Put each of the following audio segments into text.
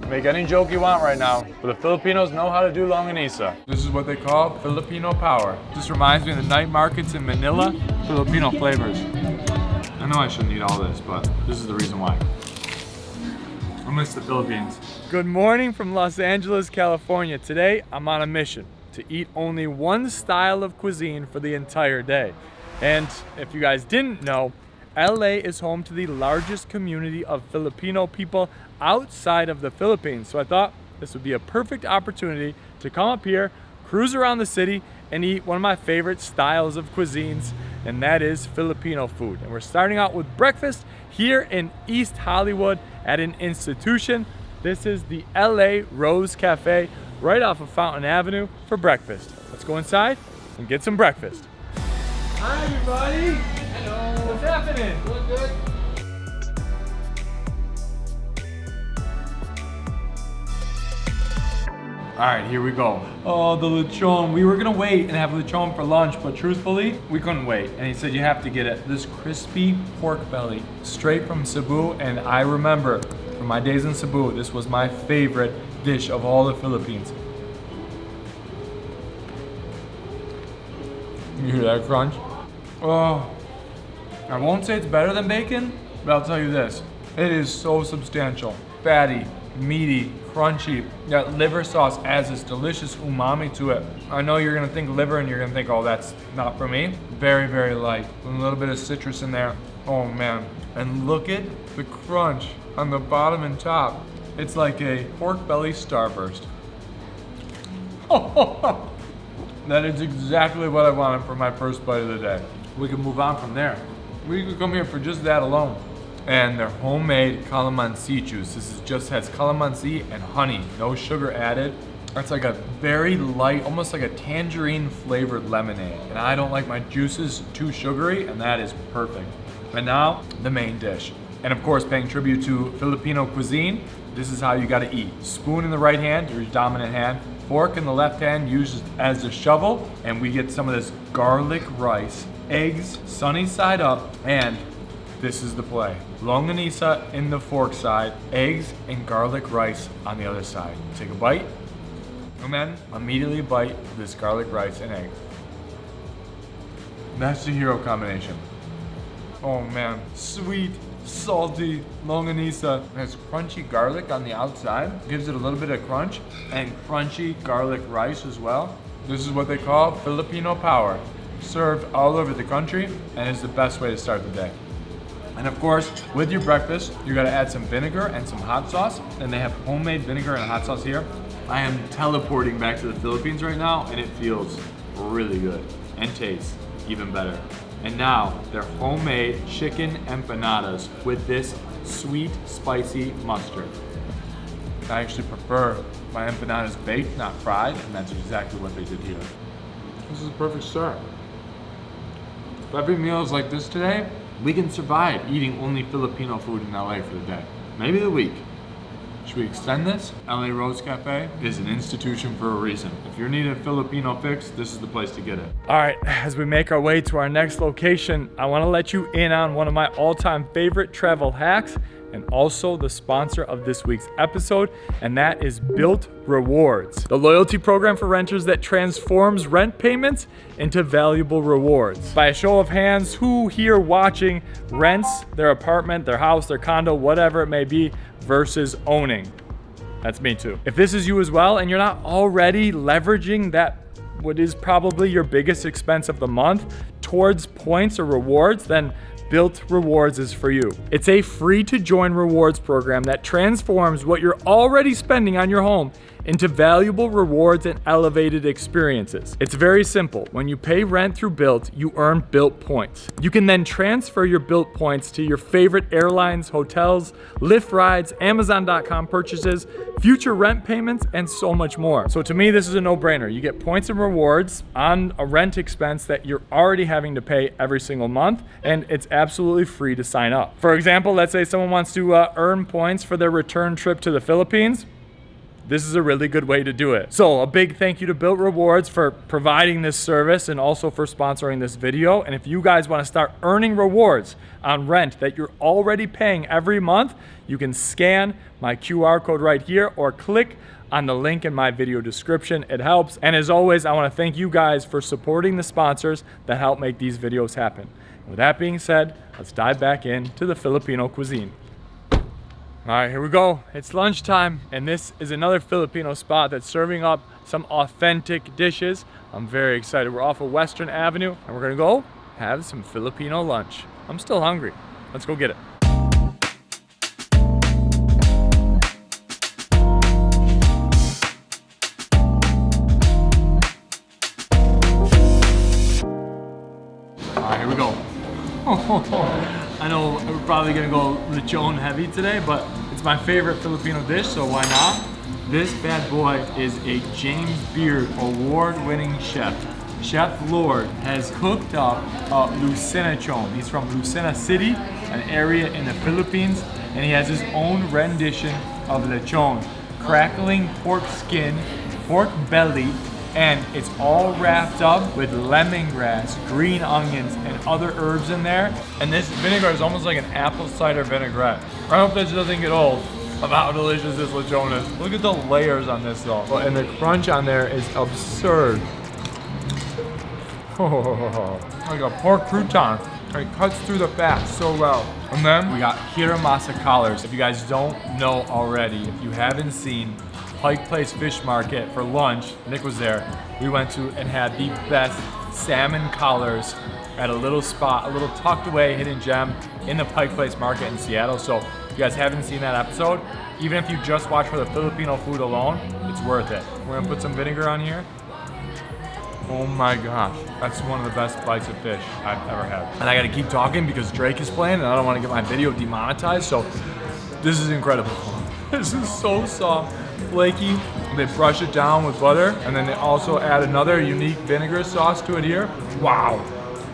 Make any joke you want right now, but the Filipinos know how to do longanisa. This is what they call Filipino power. This reminds me of the night markets in Manila, Filipino flavors. I know I shouldn't eat all this, but this is the reason why. I miss the Philippines. Good morning from Los Angeles, California. Today, I'm on a mission to eat only one style of cuisine for the entire day. And if you guys didn't know, LA is home to the largest community of Filipino people outside of the Philippines. So I thought this would be a perfect opportunity to come up here, cruise around the city, and eat one of my favorite styles of cuisines, and that is Filipino food. And we're starting out with breakfast here in East Hollywood at an institution. This is the LA Rose Cafe right off of Fountain Avenue for breakfast. Let's go inside and get some breakfast. Hi everybody! Hello! What's happening? Doing good. All right, here we go. Oh, the lechon. We were gonna wait and have lechon for lunch, but truthfully, we couldn't wait. And he said you have to get it. This crispy pork belly, straight from Cebu. And I remember from my days in Cebu, this was my favorite dish of all the Philippines. You hear that crunch? Oh, I won't say it's better than bacon, but I'll tell you this. It is so substantial, fatty, meaty, crunchy. That liver sauce adds this delicious umami to it. I know you're gonna think liver and you're gonna think, oh, that's not for me. Very, very light. A little bit of citrus in there. Oh man. And look at the crunch on the bottom and top. It's like a pork belly starburst. That is exactly what I wanted for my first bite of the day. We can move on from there. We could come here for just that alone. And their homemade calamansi juice. Just has calamansi and honey, no sugar added. It's like a very light, almost like a tangerine flavored lemonade. And I don't like my juices too sugary, and that is perfect. And now, the main dish. And of course, paying tribute to Filipino cuisine, this is how you gotta eat. Spoon in the right hand, your dominant hand. Fork in the left hand, used as a shovel. And we get some of this garlic rice, eggs, sunny side up, and this is the play. Longanisa in the fork side, eggs and garlic rice on the other side. Take a bite, and then immediately bite this garlic rice and egg. That's the hero combination. Oh man, sweet, salty longanisa. It has crunchy garlic on the outside, gives it a little bit of crunch, and crunchy garlic rice as well. This is what they call Filipino power. Served all over the country, and is the best way to start the day. And of course, with your breakfast, you gotta add some vinegar and some hot sauce. And they have homemade vinegar and hot sauce here. I am teleporting back to the Philippines right now, and it feels really good and tastes even better. And now, their homemade chicken empanadas with this sweet, spicy mustard. I actually prefer my empanadas baked, not fried, and that's exactly what they did here. This is a perfect start. If every meal is like this today, we can survive eating only Filipino food in LA for the day. Maybe the week. Should we extend this? LA Rose Cafe is an institution for a reason. If you're needing a Filipino fix, this is the place to get it. All right, as we make our way to our next location, I wanna let you in on one of my all-time favorite travel hacks, and also the sponsor of this week's episode, and that is Built Rewards, the loyalty program for renters that transforms rent payments into valuable rewards. By a show of hands, who here watching rents their apartment, their house, their condo, whatever it may be, versus owning? That's me too. If this is you as well, and you're not already leveraging that, what is probably your biggest expense of the month, towards points or rewards, then Built Rewards is for you. It's a free to join rewards program that transforms what you're already spending on your home into valuable rewards and elevated experiences. It's very simple. When you pay rent through Built, you earn Built points. You can then transfer your Built points to your favorite airlines, hotels, Lyft rides, Amazon.com purchases, future rent payments, and so much more. So to me, this is a no-brainer. You get points and rewards on a rent expense that you're already having to pay every single month, and it's absolutely free to sign up. For example, let's say someone wants to earn points for their return trip to the Philippines. this is a really good way to do it. So a big thank you to Built Rewards for providing this service and also for sponsoring this video. And if you guys want to start earning rewards on rent that you're already paying every month, you can scan my QR code right here or click on the link in my video description. It helps. And as always, I want to thank you guys for supporting the sponsors that help make these videos happen. With that being said, let's dive back into the Filipino cuisine. All right, here we go. It's lunchtime, and this is another Filipino spot that's serving up some authentic dishes. I'm very excited. We're off of Western Avenue, and we're gonna go have some Filipino lunch. I'm still hungry. Let's go get it. All right, here we go. I know we're probably gonna go lechon heavy today, but it's my favorite Filipino dish, so why not? This bad boy is a James Beard award-winning chef. Chef Lord has cooked up lechon. He's from Lucena City, an area in the Philippines, and he has his own rendition of lechon. Crackling pork skin, pork belly, and it's all wrapped up with lemongrass, green onions, and other herbs in there. And this vinegar is almost like an apple cider vinaigrette. I hope this doesn't get old of how delicious this lechon is. Look at the layers on this though. And the crunch on there is absurd. Oh, like a pork crouton. It cuts through the fat so well. And then we got hiramasa collars. If you guys don't know already, if you haven't seen Pike Place Fish Market for lunch, Nick was there. We went to and had the best salmon collars at a little spot, a little tucked away hidden gem in the Pike Place Market in Seattle. So if you guys haven't seen that episode, even if you just watch for the Filipino food alone, it's worth it. We're gonna put some vinegar on here. Oh my gosh, that's one of the best bites of fish I've ever had. And I gotta keep talking because Drake is playing and I don't wanna get my video demonetized, so this is incredible. This is so soft, flaky. They brush it down with butter, and then they also add another unique vinegar sauce to it here. Wow,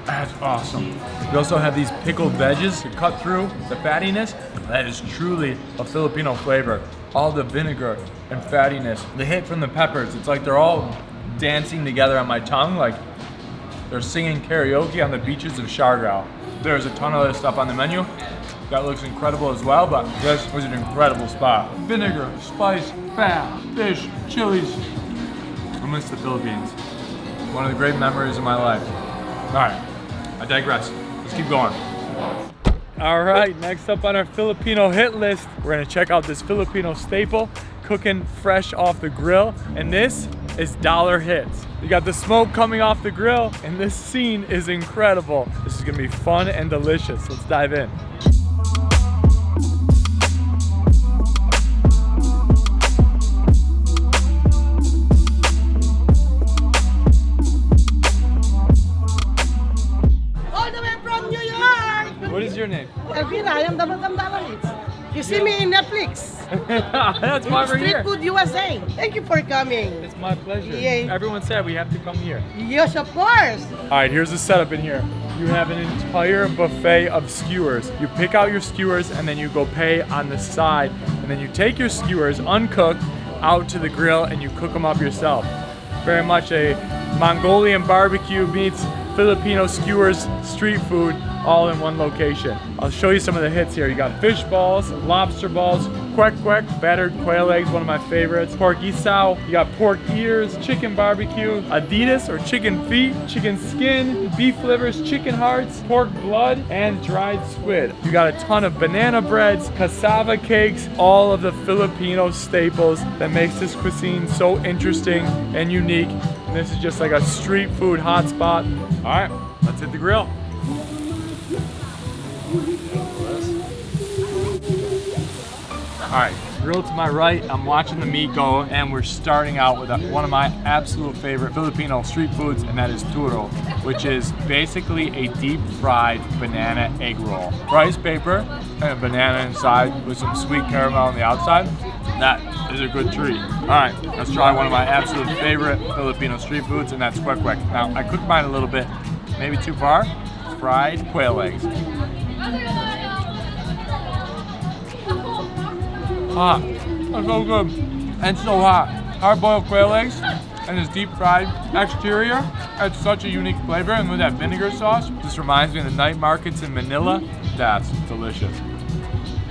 that's awesome. We also have these pickled veggies to cut through the fattiness. That is truly a Filipino flavor. All the vinegar and fattiness, the hit from the peppers, it's like they're all dancing together on my tongue, like they're singing karaoke on the beaches of Siargao. There's a ton of other stuff on the menu that looks incredible as well, but this was an incredible spot. Vinegar, spice, fat, fish, chilies. I miss the Philippines. One of the great memories of my life. All right, I digress. Let's keep going. All right, next up on our Filipino hit list, we're gonna check out this Filipino staple, cooking fresh off the grill, and this is dollar hits. You got the smoke coming off the grill, and this scene is incredible. This is gonna be fun and delicious. Let's dive in. What is your name? Elvira, I am the Madam Dollar Hits. You see me in Netflix. That's why we're Street here. Food USA. Thank you for coming. It's my pleasure. Yay. Everyone said we have to come here. Yes, of course. All right, here's the setup in here. You have an entire buffet of skewers. You pick out your skewers and then you go pay on the side. And then you take your skewers uncooked out to the grill and you cook them up yourself. Very much a Mongolian barbecue meets Filipino skewers street food all in one location. I'll show you some of the hits here. You got fish balls, lobster balls, kwek kwek, battered quail eggs, one of my favorites, pork isao, you got pork ears, chicken barbecue, adidas or chicken feet, chicken skin, beef livers, chicken hearts, pork blood, and dried squid. You got a ton of banana breads, cassava cakes, all of the Filipino staples that makes this cuisine so interesting and unique. And this is just like a street food hotspot. All right, let's hit the grill. All right, grill to my right, I'm watching the meat go, and we're starting out with one of my absolute favorite Filipino street foods, and that is turo, which is basically a deep fried banana egg roll. Rice paper and a banana inside with some sweet caramel on the outside. That is a good treat. All right, let's try one of my absolute favorite Filipino street foods, and that's kwek kwek. Now, I cooked mine a little bit, maybe too far. Fried quail eggs. Ah, that's so good. and it's so hot. Hard-boiled quail eggs and this deep fried exterior adds such a unique flavor, and with that vinegar sauce, this reminds me of the night markets in Manila. That's delicious.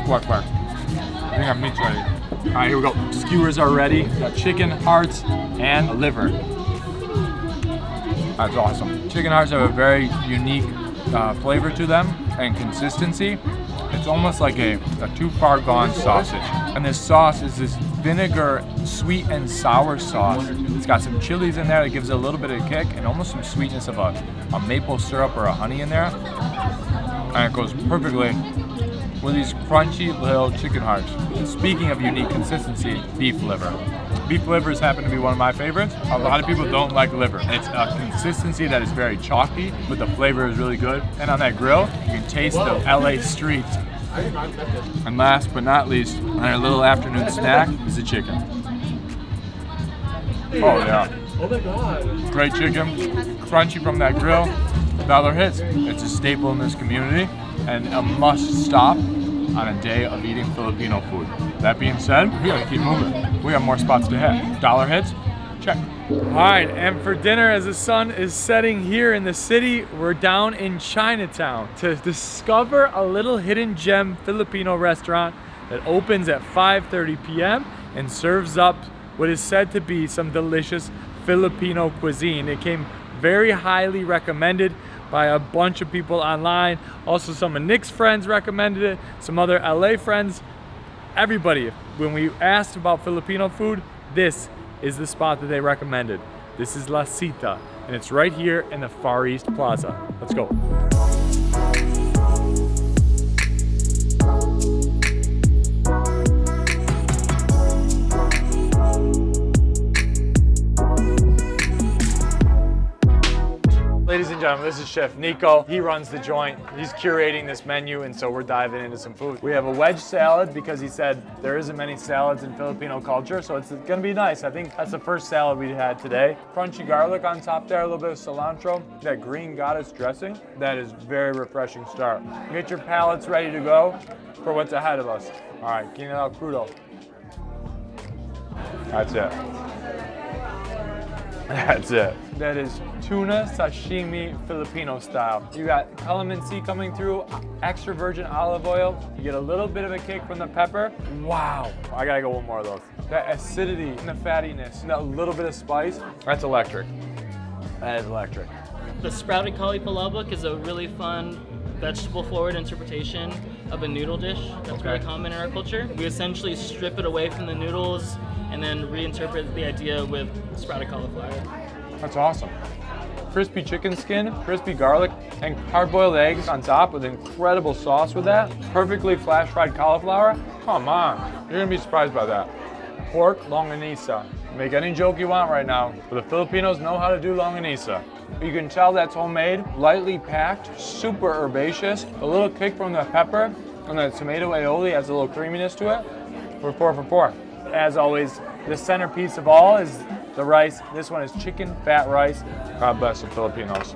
Quack, quack. I think our meat's ready. All right, here we go. Skewers are ready. We got chicken hearts and a liver. That's awesome. Chicken hearts have a very unique flavor to them and consistency. It's almost like a too far gone sausage. And this sauce is this vinegar, sweet and sour sauce. It's got some chilies in there that gives it a little bit of a kick and almost some sweetness of a maple syrup or a honey in there. And it goes perfectly with these crunchy little chicken hearts. Speaking of unique consistency, beef liver. Beef livers happen to be one of my favorites. A lot of people don't like liver. It's a consistency that is very chalky, but the flavor is really good. And on that grill, you can taste the LA streets. And last but not least, on our little afternoon snack is the chicken. Oh yeah. Oh my god. Great chicken, crunchy from that grill. Dollar hits. It's a staple in this community and a must stop on a day of eating Filipino food. That being said, we gotta keep moving. We have more spots to hit. Dollar hits, check. All right, and for dinner, as the sun is setting here in the city, we're down in Chinatown to discover a little hidden gem Filipino restaurant that opens at 5:30 p.m. and serves up what is said to be some delicious Filipino cuisine. It came very highly recommended by a bunch of people online. Also, some of Nick's friends recommended it, some other LA friends. Everybody, when we asked about Filipino food, this is the spot that they recommended. This is Lasita, and it's right here in the Far East Plaza. Let's go. Ladies and gentlemen, this is Chef Nico. He runs the joint. He's curating this menu, and so we're diving into some food. We have a wedge salad because he said there isn't many salads in Filipino culture, so it's gonna be nice. I think that's the first salad we had today. Crunchy garlic on top there, a little bit of cilantro. That green goddess dressing, that is very refreshing start. Get your palates ready to go for what's ahead of us. All right, quinoa crudo. That's it. That's it. That is tuna sashimi Filipino style. You got calamansi coming through, extra virgin olive oil. You get a little bit of a kick from the pepper. Wow, I gotta go one more of those. That acidity and the fattiness and that little bit of spice, that's electric. That is electric. The sprouted cauli palabok is a really fun vegetable-forward interpretation of a noodle dish that's really common in our culture. We essentially strip it away from the noodles and then reinterpret the idea with sprouted cauliflower. That's awesome. Crispy chicken skin, crispy garlic, and hard-boiled eggs on top with incredible sauce with that. Perfectly flash-fried cauliflower. Come on, you're gonna be surprised by that. Pork longanisa. Make any joke you want right now, but the Filipinos know how to do longanisa. You can tell that's homemade, lightly packed, super herbaceous, a little kick from the pepper, and the tomato aioli adds a little creaminess to it. We're 4 for 4. As always, the centerpiece of all is the rice. This one is chicken fat rice. God bless the Filipinos.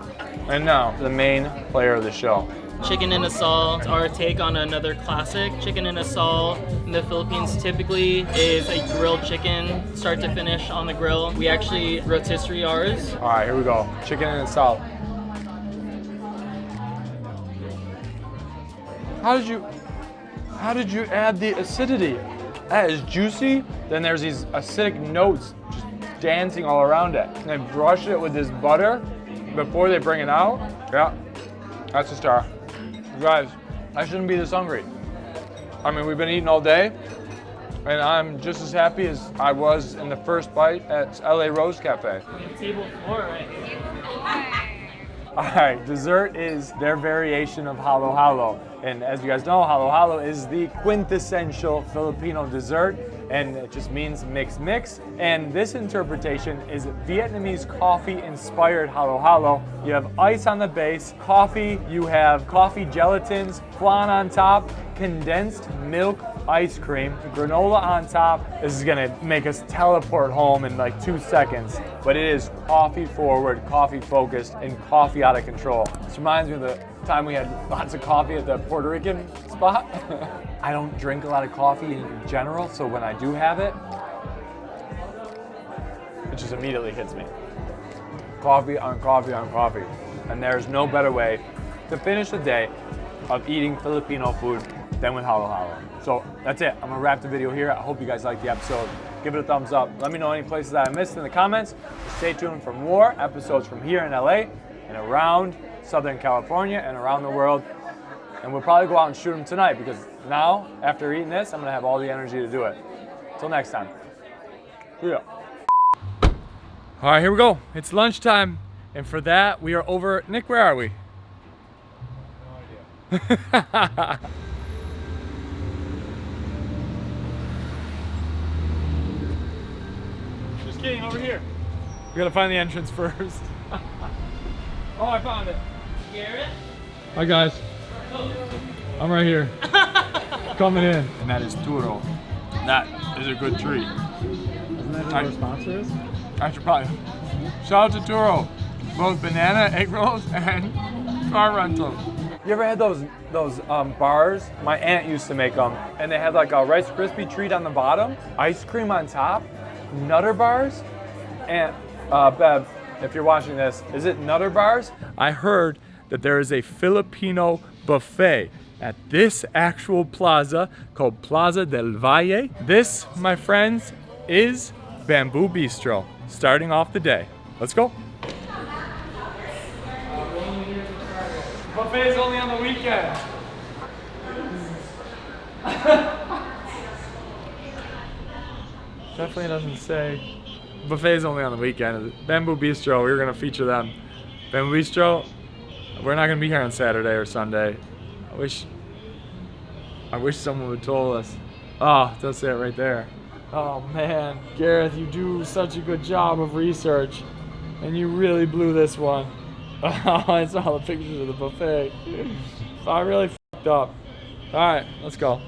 And now, the main player of the show. Chicken in asal, our take on another classic. Chicken in asal in the Philippines typically is a grilled chicken, start to finish on the grill. We actually rotisserie ours. All right, here we go. Chicken in asal. How did you add the acidity? That is juicy. Then there's these acidic notes just dancing all around it. And they brush it with this butter before they bring it out. Yeah, that's a star. You guys, I shouldn't be this hungry. I mean, we've been eating all day, and I'm just as happy as I was in the first bite at LA Rose Cafe. Table 4 right here. All right, dessert is their variation of halo halo. And as you guys know, halo halo is the quintessential Filipino dessert, and it just means mix mix. And this interpretation is Vietnamese coffee-inspired halo halo. You have ice on the base, coffee, you have coffee gelatins, flan on top, condensed milk ice cream, granola on top. This is gonna make us teleport home in like 2 seconds. But it is coffee forward, coffee focused, and coffee out of control. This reminds me of the time we had lots of coffee at the Puerto Rican spot. I don't drink a lot of coffee in general, so when I do have it, just immediately hits me. Coffee on coffee on coffee. And there's no better way to finish the day of eating Filipino food than with halo halo. So that's it. I'm gonna wrap the video here. I hope you guys liked the episode. Give it a thumbs up. Let me know any places that I missed in the comments. Stay tuned for more episodes from here in LA and around Southern California and around the world. And we'll probably go out and shoot them tonight because now, after eating this, I'm gonna have all the energy to do it. Till next time. Yeah. All right, here we go. It's lunchtime. And for that, we are over. Nick, where are we? No idea. Just kidding, over here. We gotta find the entrance first. Oh, I found it. Gareth? Hi, guys. I'm right here. Coming in. And that is Turo. That is a good treat. Isn't that who our sponsor is? I should probably. Shout out to Turo. Both banana, egg rolls, and car rental. You ever had those bars? My aunt used to make them, and they had like a Rice Krispie treat on the bottom, ice cream on top, Nutter bars. And Bev, if you're watching this, is it Nutter bars? I heard that there is a Filipino buffet at this actual plaza called Plaza del Valle. This, my friends, is Bamboo Bistro. Starting off the day. Let's go. Buffet is only on the weekend. Definitely doesn't say. Buffet is only on the weekend. Bamboo Bistro, we were gonna feature them. Bamboo Bistro, we're not gonna be here on Saturday or Sunday. I wish someone would told us. Oh, it does say it right there. Oh man, Gareth, you do such a good job of research, and you really blew this one. Oh, I saw the pictures of the buffet. I really f***ed up. All right, let's go.